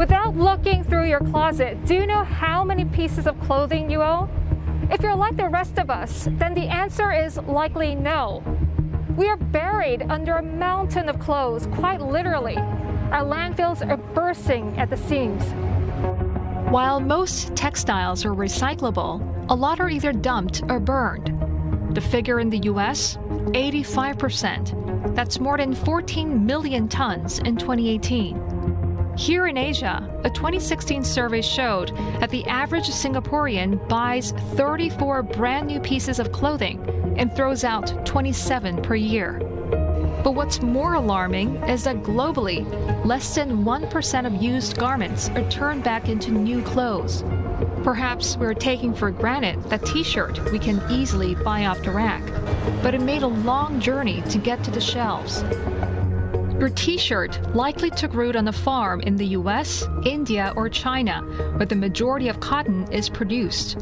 Without looking through your closet, do you know how many pieces of clothing you own? If you're like the rest of us, then the answer is likely no. We are buried under a mountain of clothes, quite literally. Our landfills are bursting at the seams. While most textiles are recyclable, a lot are either dumped or burned. The figure in the US, 85%. That's more than 14 million tons in 2018. Here in Asia, a 2016 survey showed that the average Singaporean buys 34 brand new pieces of clothing and throws out 27 per year. But what's more alarming is that globally, less than 1% of used garments are turned back into new clothes. Perhaps we're taking for granted that t-shirt we can easily buy off the rack, but it made a long journey to get to the shelves. Your t-shirt likely took root on a farm in the US, India, or China, where the majority of cotton is produced.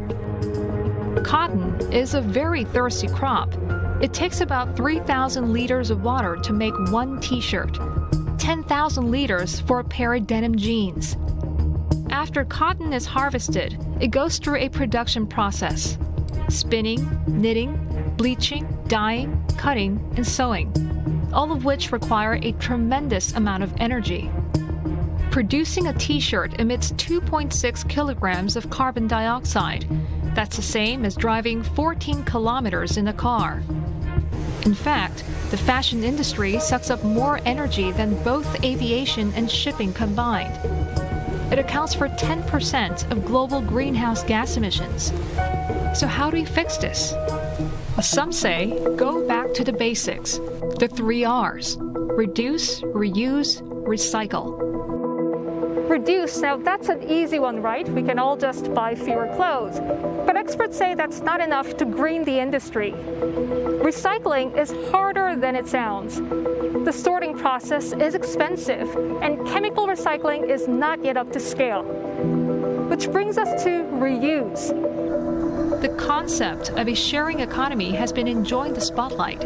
Cotton is a very thirsty crop. It takes about 3,000 liters of water to make one t-shirt, 10,000 liters for a pair of denim jeans. After cotton is harvested, it goes through a production process: spinning, knitting, bleaching, dyeing, cutting, and sewing, all of which require a tremendous amount of energy. Producing a t-shirt emits 2.6 kilograms of carbon dioxide. That's the same as driving 14 kilometers in a car. In fact, the fashion industry sucks up more energy than both aviation and shipping combined. It accounts for 10% of global greenhouse gas emissions. So how do we fix this? Some say go back to the basics, the 3 R's: reduce, reuse, recycle. Reduce, now that's an easy one, right? We can all just buy fewer clothes. But experts say that's not enough to green the industry. Recycling is harder than it sounds. The sorting process is expensive, and chemical recycling is not yet up to scale. Which brings us to reuse. The concept of a sharing economy has been enjoying the spotlight.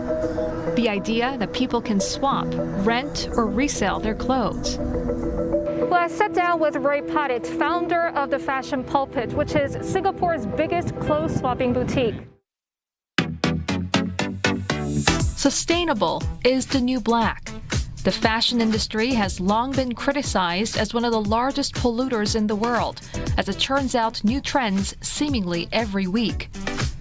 The idea that people can swap, rent, or resell their clothes. Well, I sat down with Raye Padit, founder of the Fashion Pulpit, which is Singapore's biggest clothes swapping boutique. Sustainable is the new black. The fashion industry has long been criticized as one of the largest polluters in the world, as it churns out new trends seemingly every week.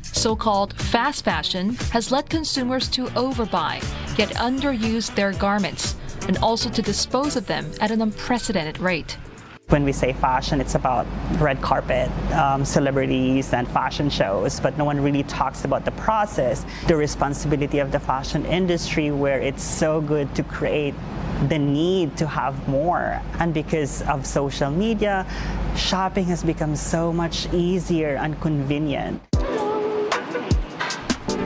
So-called fast fashion has led consumers to overbuy, yet underuse their garments, and also to dispose of them at an unprecedented rate. When we say fashion, it's about red carpet, celebrities and fashion shows, but no one really talks about the process, the responsibility of the fashion industry, where it's so good to create the need to have more. And because of social media, shopping has become so much easier and convenient.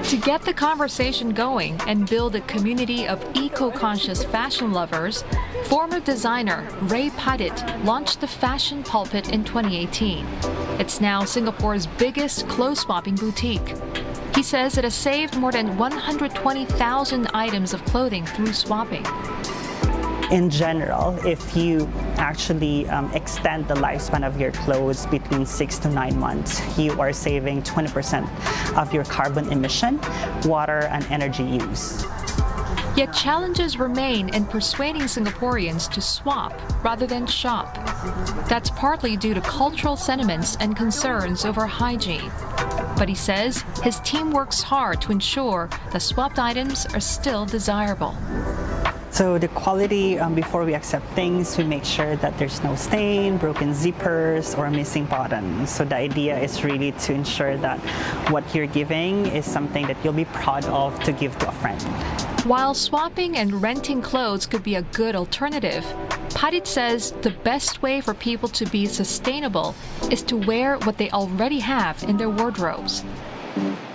To get the conversation going and build a community of eco-conscious fashion lovers, former designer Raye Padit launched the Fashion Pulpit in 2018. It's now Singapore's biggest clothes-swapping boutique. He says it has saved more than 120,000 items of clothing through swapping. In general, if you actually extend the lifespan of your clothes between 6 to 9 months, you are saving 20% of your carbon emission, water, and energy use. Yet challenges remain in persuading Singaporeans to swap rather than shop. That's partly due to cultural sentiments and concerns over hygiene. But he says his team works hard to ensure the swapped items are still desirable. So the quality, before we accept things, we make sure that there's no stain, broken zippers, or missing buttons. So the idea is really to ensure that what you're giving is something that you'll be proud of to give to a friend. While swapping and renting clothes could be a good alternative, Padit says the best way for people to be sustainable is to wear what they already have in their wardrobes.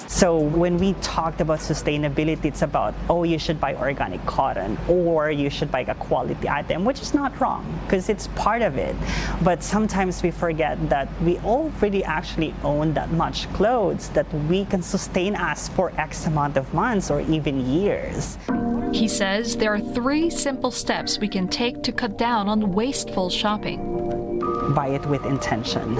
So when we talked about sustainability, it's about, oh, you should buy organic cotton, or you should buy a quality item, which is not wrong, because it's part of it. But sometimes we forget that we already actually own that much clothes that we can sustain us for X amount of months or even years. He says there are 3 simple steps we can take to cut down on wasteful shopping. buy it with intention,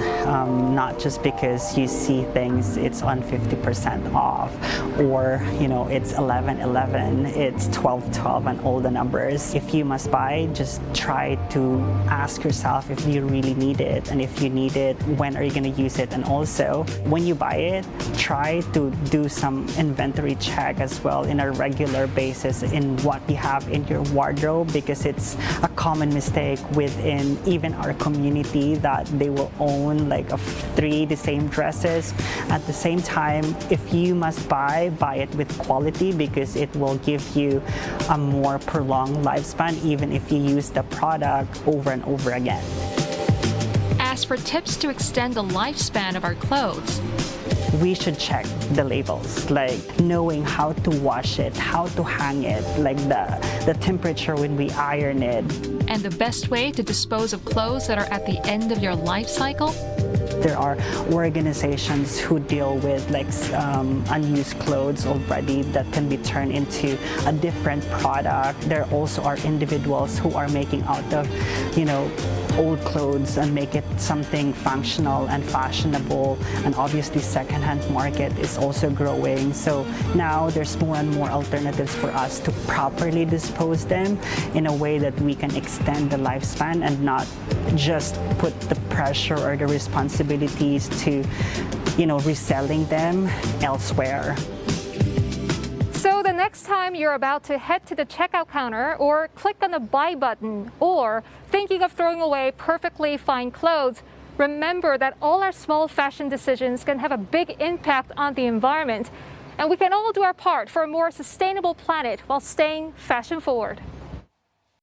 not just because you see things it's on 50% off, or it's 11/11, it's 12/12, and all the numbers. If you must buy, just try to ask yourself if you really need it, and if you need it, when are you going to use it? And also, when you buy it, try to do some inventory check as well in a regular basis in what you have in your wardrobe, because it's a common mistake within even our community that they will own like three the same dresses. At the same time, if you must buy it with quality, because it will give you a more prolonged lifespan even if you use the product over and over again. As for tips to extend the lifespan of our clothes, we should check the labels, like knowing how to wash it, how to hang it, like the temperature when we iron it. And the best way to dispose of clothes that are at the end of your life cycle? There are organizations who deal with unused clothes already that can be turned into a different product. There also are individuals who are making out of, old clothes and make it something functional and fashionable. And obviously secondhand market is also growing. So now there's more and more alternatives for us to properly dispose them in a way that we can extend the lifespan and not just put the pressure or the responsibilities to, reselling them elsewhere. So the next time you're about to head to the checkout counter or click on the buy button, or thinking of throwing away perfectly fine clothes, remember that all our small fashion decisions can have a big impact on the environment, and we can all do our part for a more sustainable planet while staying fashion forward.